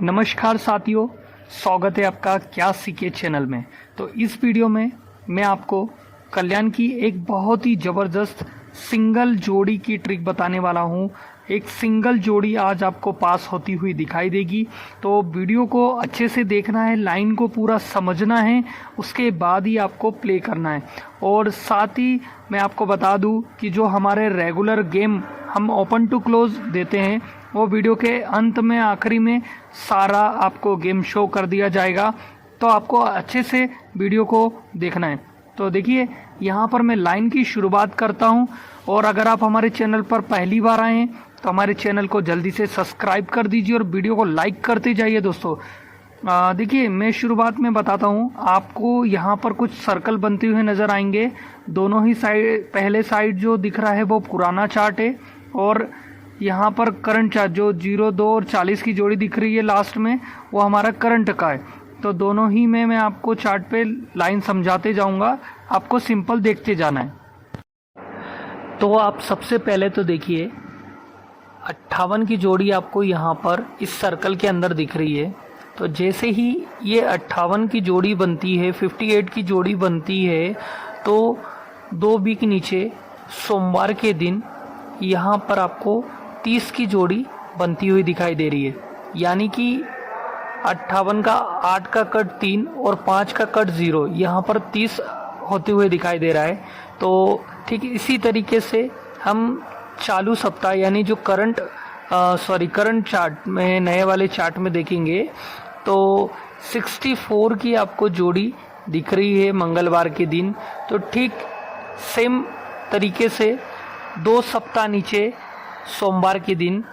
नमस्कार साथियों, स्वागत है आपका क्या सीखे चैनल में। तो इस वीडियो में मैं आपको कल्याण की एक बहुत ही ज़बरदस्त सिंगल जोड़ी की ट्रिक बताने वाला हूँ। एक सिंगल जोड़ी आज आपको पास होती हुई दिखाई देगी, तो वीडियो को अच्छे से देखना है, लाइन को पूरा समझना है, उसके बाद ही आपको प्ले करना है। और साथ ही मैं आपको बता दूं कि जो हमारे रेगुलर गेम हम ओपन टू क्लोज देते हैं, वो वीडियो के अंत में आखिरी में सारा आपको गेम शो कर दिया जाएगा, तो आपको अच्छे से वीडियो को देखना है। तो देखिए, यहाँ पर मैं लाइन की शुरुआत करता हूँ। और अगर आप हमारे चैनल पर पहली बार आए हैं तो हमारे चैनल को जल्दी से सब्सक्राइब कर दीजिए और वीडियो को लाइक करते जाइए दोस्तों। देखिए, मैं शुरुआत में बताता हूँ आपको। यहाँ पर कुछ सर्कल बनते हुए नज़र आएंगे। दोनों ही साइड, पहले साइड जो दिख रहा है वो पुराना चार्ट है, और यहाँ पर करंट चार्ट जो 0, 2 और 40 की जोड़ी दिख रही है लास्ट में, वो हमारा करंट का है। तो दोनों ही में मैं आपको चार्ट पे लाइन समझाते जाऊंगा, आपको सिंपल देखते जाना है। तो आप सबसे पहले तो देखिए, 58 की जोड़ी आपको यहाँ पर इस सर्कल के अंदर दिख रही है। तो जैसे ही ये 58 की जोड़ी बनती है, 58 की जोड़ी बनती है, तो 2 वीक नीचे सोमवार के दिन यहाँ पर आपको 30 की जोड़ी बनती हुई दिखाई दे रही है। यानी कि 58 का 8 का कट 3 और 5 का कट 0, यहाँ पर 30 होते हुए दिखाई दे रहा है। तो ठीक इसी तरीके से हम चालू सप्ताह यानी जो करंट चार्ट में, नए वाले चार्ट में देखेंगे तो 64 की आपको जोड़ी दिख रही है मंगलवार के दिन। तो ठीक सेम तरीके से 2 सप्ताह नीचे सोमवार के दिन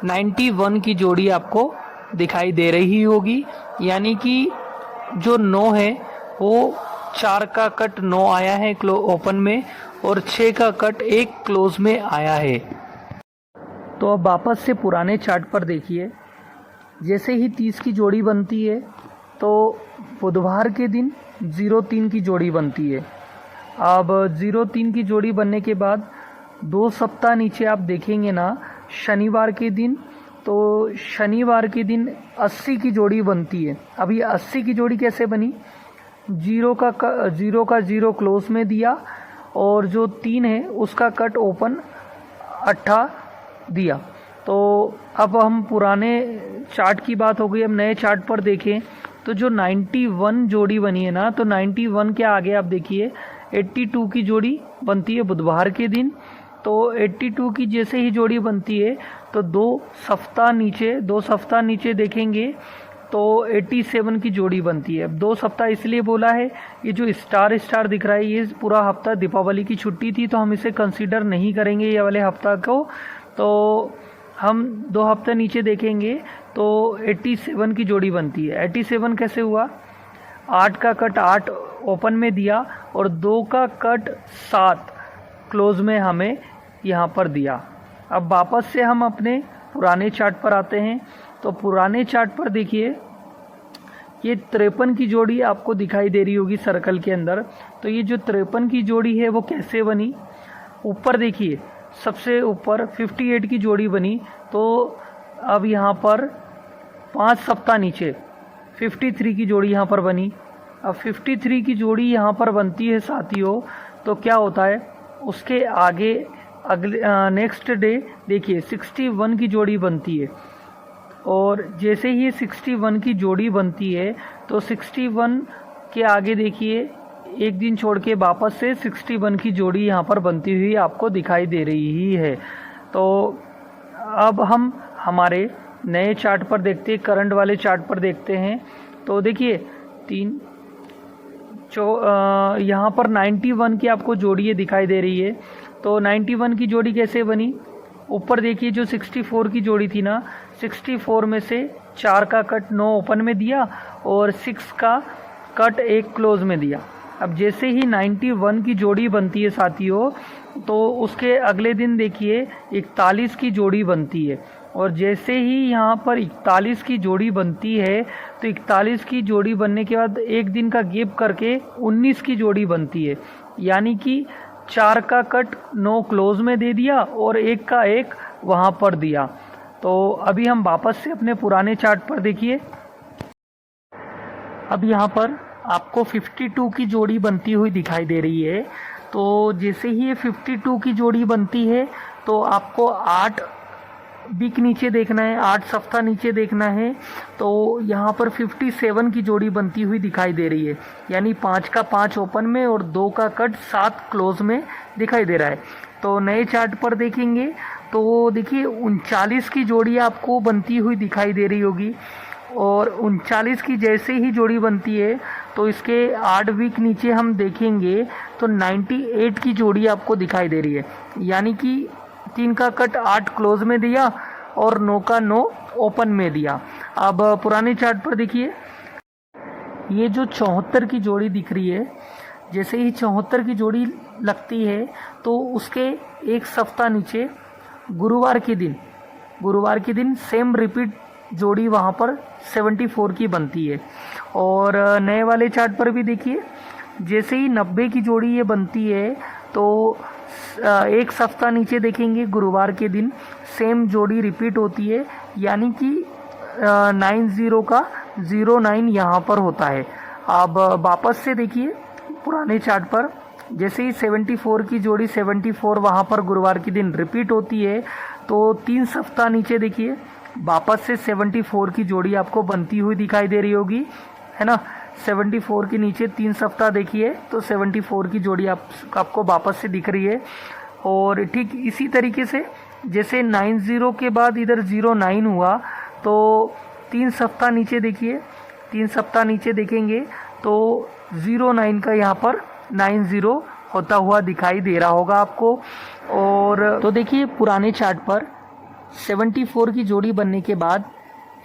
91 की जोड़ी आपको दिखाई दे रही होगी। यानी कि जो 9 है वो 4 का कट 9 आया है ओपन में, और 6 का कट 1 क्लोज में आया है। तो अब वापस से पुराने चार्ट पर देखिए, जैसे ही 30 की जोड़ी बनती है तो बुधवार के दिन 03 की जोड़ी बनती है। अब 03 की जोड़ी बनने के बाद 2 सप्ताह नीचे आप देखेंगे ना, शनिवार के दिन, तो शनिवार के दिन 80 की जोड़ी बनती है। अब ये 80 की जोड़ी कैसे बनी? 0 का 0 क्लोज में दिया, और जो 3 है उसका कट ओपन 8 दिया। तो अब हम पुराने चार्ट की बात हो गई, अब नए चार्ट पर देखें तो जो 91 जोड़ी बनी है ना, तो 91 के आगे आप देखिए 82 की जोड़ी बनती है बुधवार के दिन। तो 82 की जैसे ही जोड़ी बनती है तो 2 सप्ताह नीचे देखेंगे तो 87 की जोड़ी बनती है। अब 2 सप्ताह इसलिए बोला है, ये जो स्टार दिख रहा है ये पूरा हफ्ता दीपावली की छुट्टी थी, तो हम इसे कंसीडर नहीं करेंगे ये वाले हफ्ता को। तो हम 2 हफ्ते नीचे देखेंगे तो 87 की जोड़ी बनती है। 87 कैसे हुआ? 8 का कट 8 ओपन में दिया, और 2 का कट 7 क्लोज में हमें यहाँ पर दिया। अब वापस से हम अपने पुराने चार्ट पर आते हैं। तो पुराने चार्ट पर देखिए, ये 53 की जोड़ी आपको दिखाई दे रही होगी सर्कल के अंदर। तो ये जो 53 की जोड़ी है वो कैसे बनी? ऊपर देखिए, सबसे ऊपर 58 की जोड़ी बनी। तो अब यहाँ पर 5 सप्ताह नीचे 53 की जोड़ी यहाँ पर बनी। अब 53 की जोड़ी यहाँ पर बनती है साथियों, तो क्या होता है उसके आगे अगले नेक्स्ट डे देखिए 61 की जोड़ी बनती है। और जैसे ही 61 की जोड़ी बनती है तो 61 के आगे देखिए एक दिन छोड़ के वापस से 61 की जोड़ी यहाँ पर बनती हुई आपको दिखाई दे रही है। तो अब हम हमारे नए चार्ट पर देखते हैं, करंट वाले चार्ट पर देखते हैं। तो देखिए यहाँ पर 91 की आपको जोड़ी दिखाई दे रही है। तो 91 की जोड़ी कैसे बनी? ऊपर देखिए, जो 64 की जोड़ी थी ना, 64 में से 4 का कट 9 ओपन में दिया, और 6 का कट 1 क्लोज में दिया। अब जैसे ही 91 की जोड़ी बनती है साथियों, तो उसके अगले दिन देखिए 41 की जोड़ी बनती है। और जैसे ही यहाँ पर 41 की जोड़ी बनती है, तो 41 की जोड़ी बनने के बाद एक दिन का गैप करके 19 की जोड़ी बनती है। यानी कि 4 का कट 9 क्लोज में दे दिया और 1 का 1 वहाँ पर दिया। तो अभी हम वापस से अपने पुराने चार्ट पर देखिए, अब यहाँ पर आपको 52 की जोड़ी बनती हुई दिखाई दे रही है। तो जैसे ही ये 52 की जोड़ी बनती है तो आपको 8 बिक नीचे देखना है, 8 सफ्ता नीचे देखना है। तो यहाँ पर 57 की जोड़ी बनती हुई दिखाई दे रही है, यानी 5 का 5 ओपन में और 2 का कट 7 क्लोज में दिखाई दे रहा है। तो नए चार्ट पर देखेंगे तो देखिए 39 की जोड़ी आपको बनती हुई दिखाई दे रही होगी, और 39 की जैसे ही जोड़ी बनती है तो इसके 8 वीक नीचे हम देखेंगे तो 98 की जोड़ी आपको दिखाई दे रही है, यानी कि 3 का कट 8 क्लोज में दिया और 9 का 9 ओपन में दिया। अब पुराने चार्ट पर देखिए, ये जो 74 की जोड़ी दिख रही है, जैसे ही 74 की जोड़ी लगती है तो उसके एक सप्ताह नीचे गुरुवार के दिन सेम रिपीट जोड़ी वहाँ पर 74 की बनती है। और नए वाले चार्ट पर भी देखिए, जैसे ही 90 की जोड़ी ये बनती है तो एक सप्ताह नीचे देखेंगे गुरुवार के दिन सेम जोड़ी रिपीट होती है, यानी कि 90 का 09 यहाँ पर होता है। अब वापस से देखिए पुराने चार्ट पर, जैसे ही 74 की जोड़ी 74 वहाँ पर गुरुवार के दिन रिपीट होती है तो 3 सप्ताह नीचे देखिए वापस से 74 की जोड़ी आपको बनती हुई दिखाई दे रही होगी, है ना। 74 के नीचे 3 सप्ताह देखिए तो 74 की जोड़ी आपको वापस से दिख रही है। और ठीक इसी तरीके से जैसे 90 के बाद इधर 09 हुआ तो 3 सप्ताह नीचे देखिए, 3 सप्ताह नीचे देखेंगे तो 09 का यहाँ पर 90 होता हुआ दिखाई दे रहा होगा आपको। और तो देखिए पुराने चार्ट पर 74 की जोड़ी बनने के बाद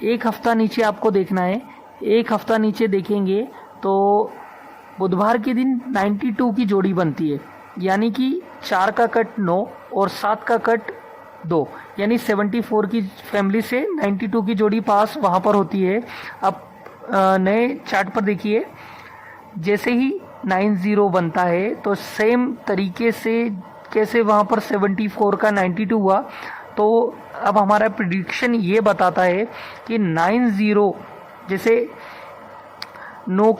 एक हफ्ता नीचे आपको देखना है, एक हफ्ता नीचे देखेंगे तो बुधवार के दिन 92 की जोड़ी बनती है, यानी कि 4 का कट 9 और 7 का कट 2, यानी 74 की फैमिली से 92 की जोड़ी पास वहाँ पर होती है। अब नए चार्ट पर देखिए, जैसे ही 90 बनता है तो सेम तरीके से कैसे वहाँ पर 74 का 92 हुआ, तो अब हमारा प्रिडिक्शन ये बताता है कि 90 जैसे 9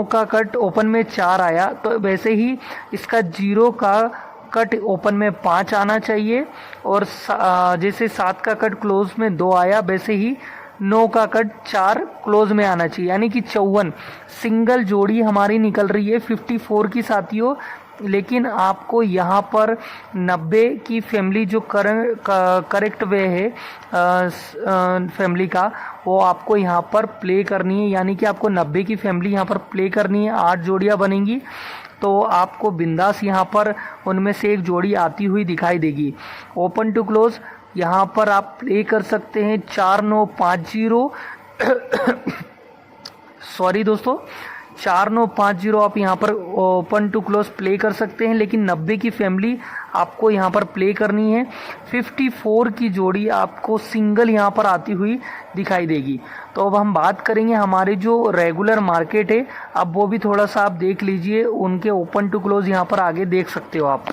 का कट ओपन में 4 आया तो वैसे ही इसका 0 का कट ओपन में 5 आना चाहिए, और जैसे 7 का कट क्लोज में 2 आया वैसे ही 9 का कट 4 क्लोज में आना चाहिए, यानी कि 54 सिंगल जोड़ी हमारी निकल रही है 54 की साथियों। लेकिन आपको यहाँ पर 90 की फैमिली जो करेक्ट वे है फैमिली का, वो आपको यहाँ पर प्ले करनी है, यानी कि आपको 90 की फैमिली यहाँ पर प्ले करनी है। 8 जोड़ियाँ बनेंगी तो आपको बिंदास यहाँ पर उनमें से एक जोड़ी आती हुई दिखाई देगी। ओपन टू क्लोज यहाँ पर आप प्ले कर सकते हैं 4950 सॉरी दोस्तों 4950 आप यहाँ पर ओपन टू क्लोज प्ले कर सकते हैं, लेकिन 90 की फैमिली आपको यहाँ पर प्ले करनी है। 54 की जोड़ी आपको सिंगल यहाँ पर आती हुई दिखाई देगी। तो अब हम बात करेंगे हमारे जो रेगुलर मार्केट है, अब वो भी थोड़ा सा आप देख लीजिए, उनके ओपन टू क्लोज यहाँ पर आगे देख सकते हो आप।